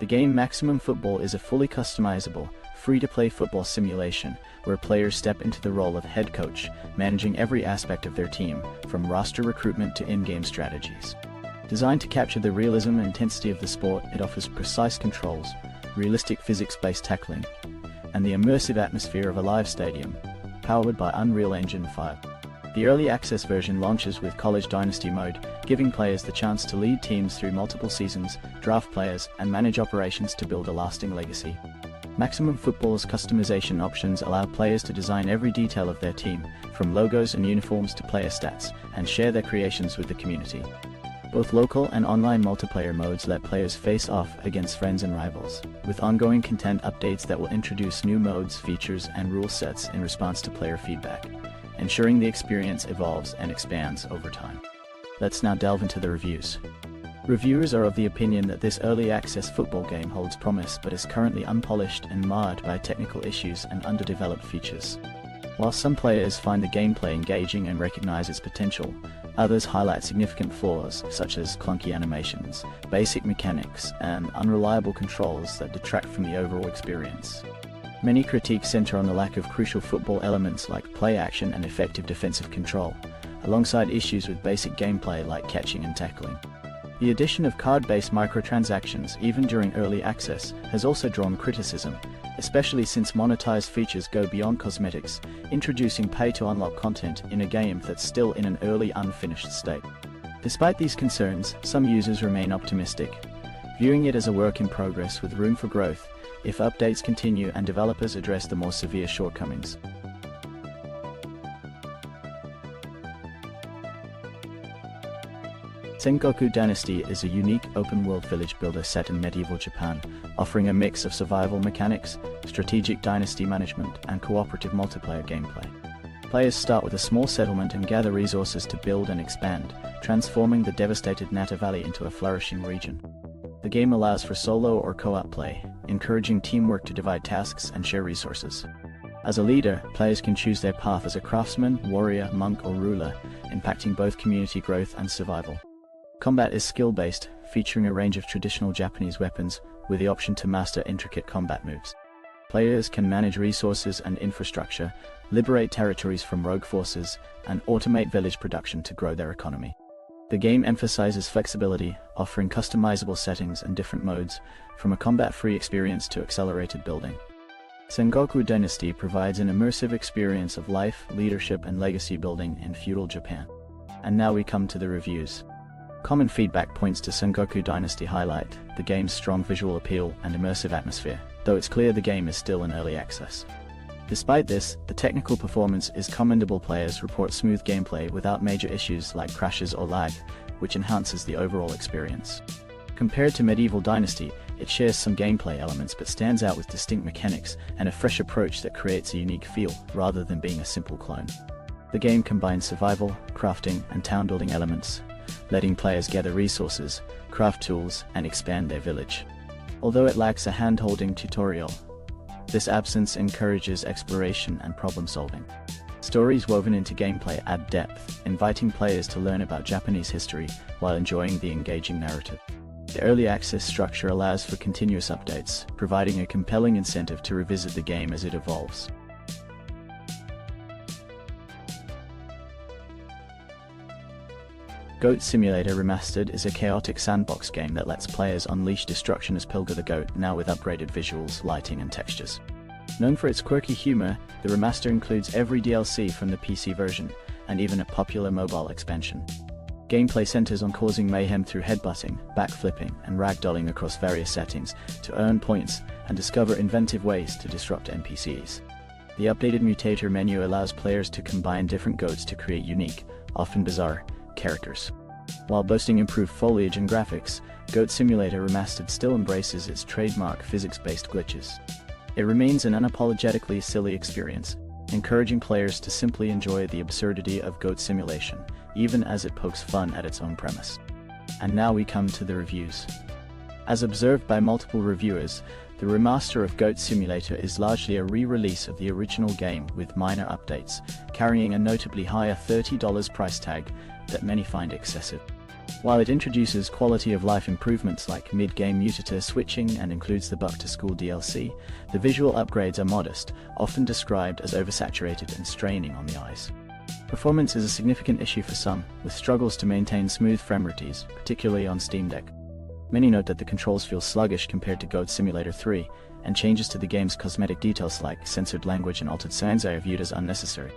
game Maximum Football is a fully customizable, free-to-play football simulation where players step into the role of head coach, managing every aspect of their team, from roster recruitment to in-game strategies. Designed to capture the realism and intensity of the sport, it offers precise controls, realistic physics-based tackling, and the immersive atmosphere of a live stadium, powered by Unreal Engine 5. The early access version launches with College Dynasty mode, giving players the chance to lead teams through multiple seasons, draft players, and manage operations to build a lasting legacy. Maximum Football's customization options allow players to design every detail of their team, from logos and uniforms to player stats, and share their creations with the community. Both local and online multiplayer modes let players face off against friends and rivals, with ongoing content updates that will introduce new modes, features, and rule sets in response to player feedback, ensuring the experience evolves and expands over time. Let's now delve into the reviews. Reviewers are of the opinion that this early access football game holds promise but is currently unpolished and marred by technical issues and underdeveloped features. While some players find the gameplay engaging and recognize its potential, others highlight significant flaws such as clunky animations, basic mechanics, and unreliable controls that detract from the overall experience. Many critiques center on the lack of crucial football elements like play action and effective defensive control, alongside issues with basic gameplay like catching and tackling. The addition of card-based microtransactions, even during early access, has also drawn criticism, especially since monetized features go beyond cosmetics, introducing pay-to-unlock content in a game that's still in an early unfinished state. Despite these concerns, some users remain optimistic, viewing it as a work in progress with room for growth if updates continue and developers address the more severe shortcomings. Sengoku Dynasty is a unique open-world village builder set in medieval Japan, offering a mix of survival mechanics, strategic dynasty management, and cooperative multiplayer gameplay. Players start with a small settlement and gather resources to build and expand, transforming the devastated Nata Valley into a flourishing region. The game allows for solo or co-op play, encouraging teamwork to divide tasks and share resources. As a leader, players can choose their path as a craftsman, warrior, monk, or ruler, impacting both community growth and survival. Combat is skill-based, featuring a range of traditional Japanese weapons, with the option to master intricate combat moves. Players can manage resources and infrastructure, liberate territories from rogue forces, and automate village production to grow their economy. The game emphasizes flexibility, offering customizable settings and different modes, from a combat-free experience to accelerated building. Sengoku Dynasty provides an immersive experience of life, leadership, and legacy building in feudal Japan. And now we come to the reviews. Common feedback points to Sengoku Dynasty highlight the game's strong visual appeal and immersive atmosphere, though it's clear the game is still in early access. Despite this, the technical performance is commendable. Players report smooth gameplay without major issues like crashes or lag, which enhances the overall experience. Compared to Medieval Dynasty, it shares some gameplay elements but stands out with distinct mechanics and a fresh approach that creates a unique feel, rather than being a simple clone. The game combines survival, crafting, and town-building elements, letting players gather resources, craft tools, and expand their village. Although it lacks a hand-holding tutorial, this absence encourages exploration and problem-solving. Stories woven into gameplay add depth, inviting players to learn about Japanese history while enjoying the engaging narrative. The early access structure allows for continuous updates, providing a compelling incentive to revisit the game as it evolves. Goat Simulator Remastered is a chaotic sandbox game that lets players unleash destruction as Pilgar the Goat, now with upgraded visuals, lighting, and textures. Known for its quirky humor, the remaster includes every DLC from the PC version, and even a popular mobile expansion. Gameplay centers on causing mayhem through headbutting, backflipping, and ragdolling across various settings to earn points and discover inventive ways to disrupt NPCs. The updated mutator menu allows players to combine different goats to create unique, often bizarre, characters. While boasting improved foliage and graphics, Goat Simulator Remastered still embraces its trademark physics-based glitches. It remains an unapologetically silly experience, encouraging players to simply enjoy the absurdity of goat simulation, even as it pokes fun at its own premise. And now we come to the reviews. As observed by multiple reviewers, the remaster of Goat Simulator is largely a re-release of the original game with minor updates, carrying a notably higher $30 price tag that many find excessive. While it introduces quality-of-life improvements like mid-game mutator switching and includes the Back-to-School DLC, the visual upgrades are modest, often described as oversaturated and straining on the eyes. Performance is a significant issue for some, with struggles to maintain smooth frame rates, particularly on Steam Deck. Many note that the controls feel sluggish compared to Goat Simulator 3, and changes to the game's cosmetic details like censored language and altered sounds are viewed as unnecessary.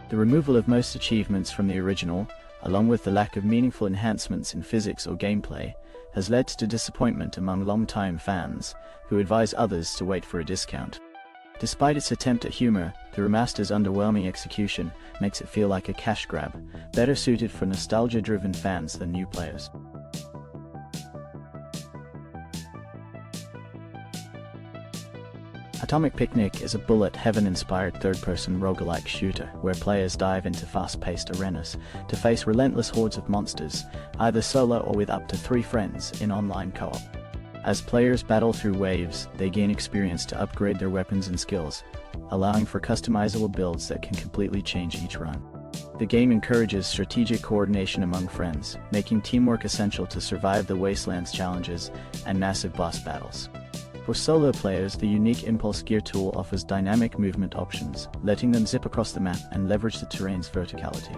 The removal of most achievements from the original, along with the lack of meaningful enhancements in physics or gameplay, has led to disappointment among long-time fans, who advise others to wait for a discount. Despite its attempt at humor, the remaster's underwhelming execution makes it feel like a cash grab, better suited for nostalgia-driven fans than new players. Atomic Picnic is a bullet heaven-inspired third-person roguelike shooter where players dive into fast-paced arenas to face relentless hordes of monsters, either solo or with up to 3 friends in online co-op. As players battle through waves, they gain experience to upgrade their weapons and skills, allowing for customizable builds that can completely change each run. The game encourages strategic coordination among friends, making teamwork essential to survive the Wasteland's challenges and massive boss battles. For solo players, the unique Impulse Gear tool offers dynamic movement options, letting them zip across the map and leverage the terrain's verticality.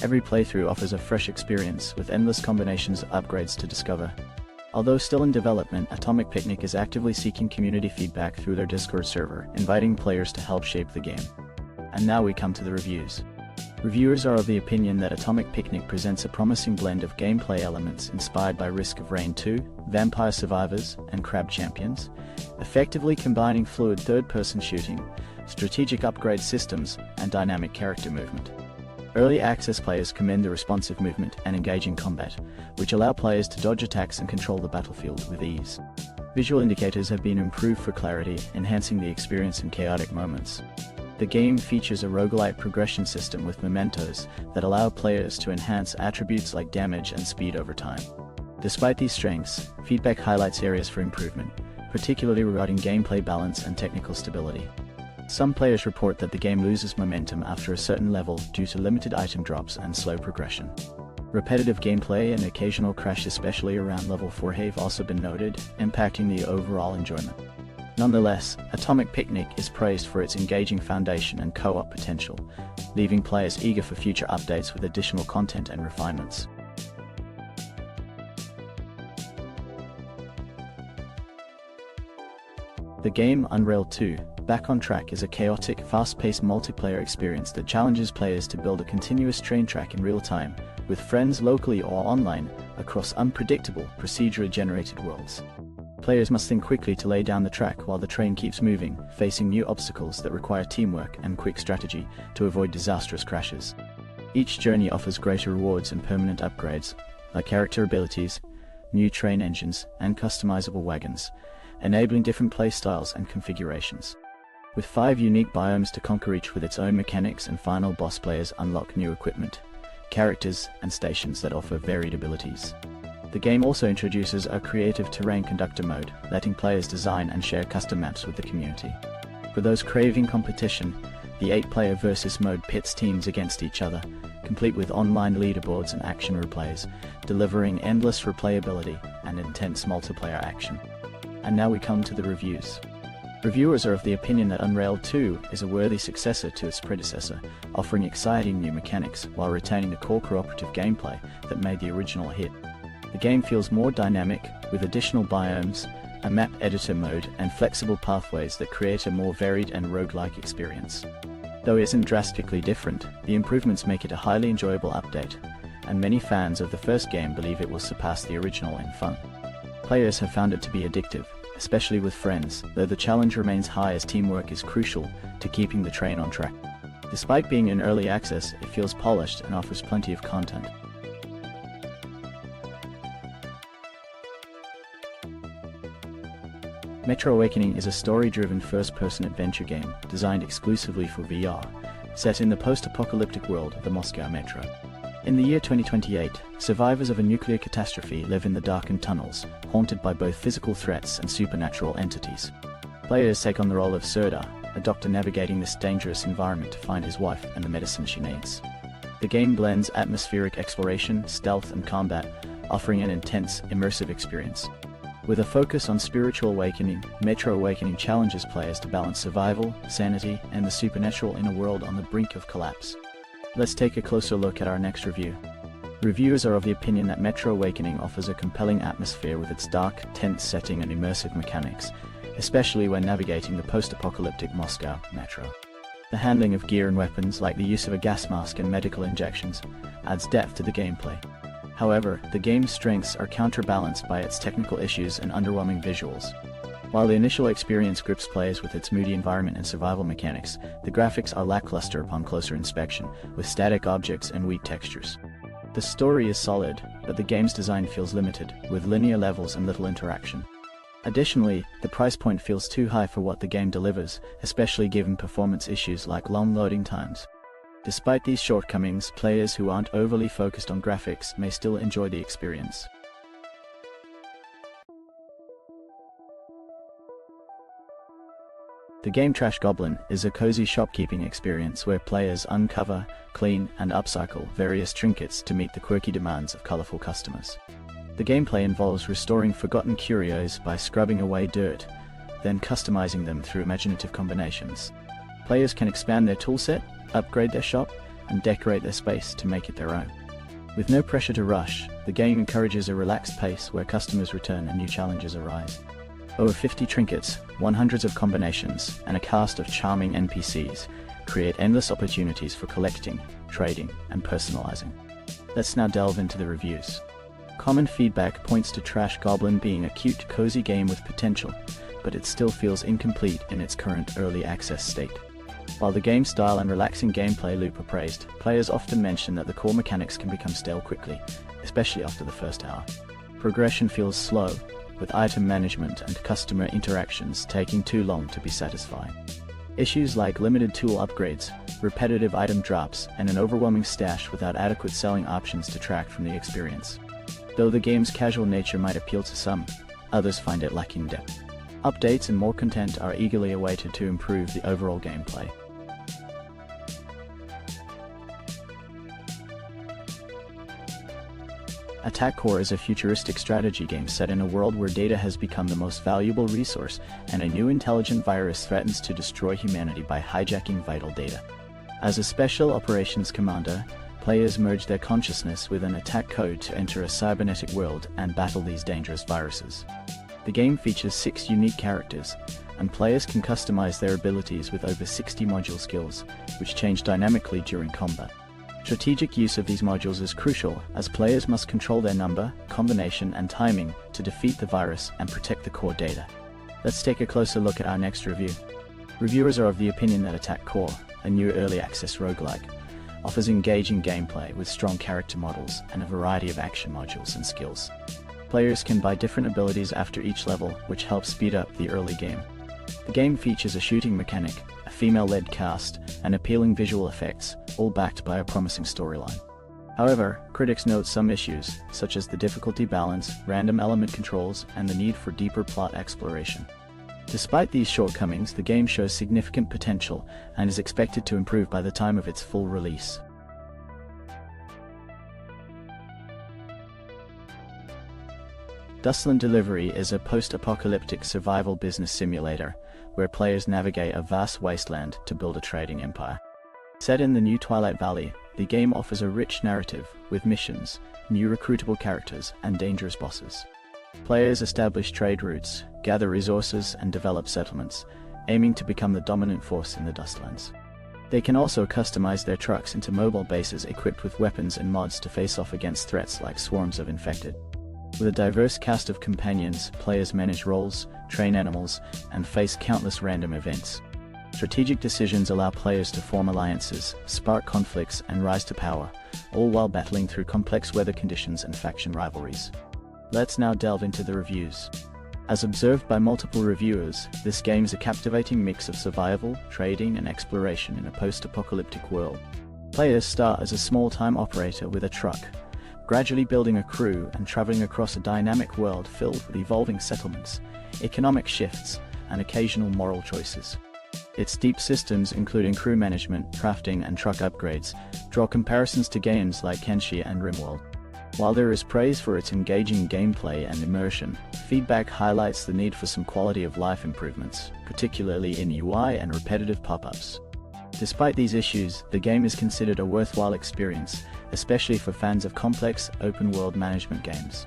Every playthrough offers a fresh experience, with endless combinations of upgrades to discover. Although still in development, Atomic Picnic is actively seeking community feedback through their Discord server, inviting players to help shape the game. And now we come to the reviews. Reviewers are of the opinion that Atomic Picnic presents a promising blend of gameplay elements inspired by Risk of Rain 2, Vampire Survivors, and Crab Champions, effectively combining fluid third-person shooting, strategic upgrade systems, and dynamic character movement. Early access players commend the responsive movement and engaging combat, which allow players to dodge attacks and control the battlefield with ease. Visual indicators have been improved for clarity, enhancing the experience in chaotic moments. The game features a roguelite progression system with mementos that allow players to enhance attributes like damage and speed over time. Despite these strengths, feedback highlights areas for improvement, particularly regarding gameplay balance and technical stability. Some players report that the game loses momentum after a certain level due to limited item drops and slow progression. Repetitive gameplay and occasional crash, especially around level 4, have also been noted, impacting the overall enjoyment. Nonetheless, Atomic Picnic is praised for its engaging foundation and co-op potential, leaving players eager for future updates with additional content and refinements. The game Unrailed 2, Back on Track is a chaotic, fast-paced multiplayer experience that challenges players to build a continuous train track in real time, with friends locally or online, across unpredictable, procedurally generated worlds. Players must think quickly to lay down the track while the train keeps moving, facing new obstacles that require teamwork and quick strategy to avoid disastrous crashes. Each journey offers greater rewards and permanent upgrades, like character abilities, new train engines, and customizable wagons, enabling different playstyles and configurations. With 5 unique biomes to conquer, each with its own mechanics, and final boss, players unlock new equipment, characters, and stations that offer varied abilities. The game also introduces a creative terrain conductor mode, letting players design and share custom maps with the community. For those craving competition, the 8-player versus mode pits teams against each other, complete with online leaderboards and action replays, delivering endless replayability and intense multiplayer action. And now we come to the reviews. Reviewers are of the opinion that Unrailed 2 is a worthy successor to its predecessor, offering exciting new mechanics while retaining the core cooperative gameplay that made the original a hit. The game feels more dynamic, with additional biomes, a map editor mode, and flexible pathways that create a more varied and roguelike experience. Though it isn't drastically different, the improvements make it a highly enjoyable update, and many fans of the first game believe it will surpass the original in fun. Players have found it to be addictive, especially with friends, though the challenge remains high as teamwork is crucial to keeping the train on track. Despite being in early access, it feels polished and offers plenty of content. Metro Awakening is a story-driven first-person adventure game designed exclusively for VR, set in the post-apocalyptic world of the Moscow Metro. In the year 2028, survivors of a nuclear catastrophe live in the darkened tunnels, haunted by both physical threats and supernatural entities. Players take on the role of Serdar, a doctor navigating this dangerous environment to find his wife and the medicine she needs. The game blends atmospheric exploration, stealth, and combat, offering an intense, immersive experience. With a focus on spiritual awakening, Metro Awakening challenges players to balance survival, sanity, and the supernatural in a world on the brink of collapse. Let's take a closer look at our next review. Reviewers are of the opinion that Metro Awakening offers a compelling atmosphere with its dark, tense setting and immersive mechanics, especially when navigating the post-apocalyptic Moscow metro. The handling of gear and weapons, like the use of a gas mask and medical injections, adds depth to the gameplay. However, the game's strengths are counterbalanced by its technical issues and underwhelming visuals. While the initial experience grips players with its moody environment and survival mechanics, the graphics are lackluster upon closer inspection, with static objects and weak textures. The story is solid, but the game's design feels limited, with linear levels and little interaction. Additionally, the price point feels too high for what the game delivers, especially given performance issues like long loading times. Despite these shortcomings, players who aren't overly focused on graphics may still enjoy the experience. The game Trash Goblin is a cozy shopkeeping experience where players uncover, clean, and upcycle various trinkets to meet the quirky demands of colorful customers. The gameplay involves restoring forgotten curios by scrubbing away dirt, then customizing them through imaginative combinations. Players can expand their toolset, upgrade their shop, and decorate their space to make it their own. With no pressure to rush, the game encourages a relaxed pace where customers return and new challenges arise. Over 50 trinkets, hundreds of combinations, and a cast of charming NPCs create endless opportunities for collecting, trading, and personalizing. Let's now delve into the reviews. Common feedback points to Trash Goblin being a cute, cozy game with potential, but it still feels incomplete in its current early access state. While the game's style and relaxing gameplay loop are praised, players often mention that the core mechanics can become stale quickly, especially after the first hour. Progression feels slow, with item management and customer interactions taking too long to be satisfying. Issues like limited tool upgrades, repetitive item drops, and an overwhelming stash without adequate selling options detract from the experience. Though the game's casual nature might appeal to some, others find it lacking depth. Updates and more content are eagerly awaited to improve the overall gameplay. Attack Core is a futuristic strategy game set in a world where data has become the most valuable resource, and a new intelligent virus threatens to destroy humanity by hijacking vital data. As a special operations commander, players merge their consciousness with an attack code to enter a cybernetic world and battle these dangerous viruses. The game features 6 unique characters, and players can customize their abilities with over 60 module skills, which change dynamically during combat. Strategic use of these modules is crucial, as players must control their number, combination, and timing to defeat the virus and protect the core data. Let's take a closer look at our next review. Reviewers are of the opinion that Attack Core, a new early access roguelike, offers engaging gameplay with strong character models and a variety of action modules and skills. Players can buy different abilities after each level, which helps speed up the early game. The game features a shooting mechanic, a female-led cast, and appealing visual effects, all backed by a promising storyline. However, critics note some issues, such as the difficulty balance, random element controls, and the need for deeper plot exploration. Despite these shortcomings, the game shows significant potential and is expected to improve by the time of its full release. Dustland Delivery is a post-apocalyptic survival business simulator, where players navigate a vast wasteland to build a trading empire. Set in the new Twilight Valley, the game offers a rich narrative, with missions, new recruitable characters, and dangerous bosses. Players establish trade routes, gather resources, and develop settlements, aiming to become the dominant force in the Dustlands. They can also customize their trucks into mobile bases equipped with weapons and mods to face off against threats like swarms of infected. With a diverse cast of companions, players manage roles, train animals, and face countless random events. Strategic decisions allow players to form alliances, spark conflicts, and rise to power, all while battling through complex weather conditions and faction rivalries. Let's now delve into the reviews. As observed by multiple reviewers, this game is a captivating mix of survival, trading, and exploration in a post-apocalyptic world. Players start as a small-time operator with a truck, gradually building a crew and traveling across a dynamic world filled with evolving settlements, economic shifts, and occasional moral choices. Its deep systems, including crew management, crafting, and truck upgrades, draw comparisons to games like Kenshi and Rimworld. While there is praise for its engaging gameplay and immersion, feedback highlights the need for some quality of life improvements, particularly in UI and repetitive pop-ups. Despite these issues, the game is considered a worthwhile experience, especially for fans of complex, open-world management games.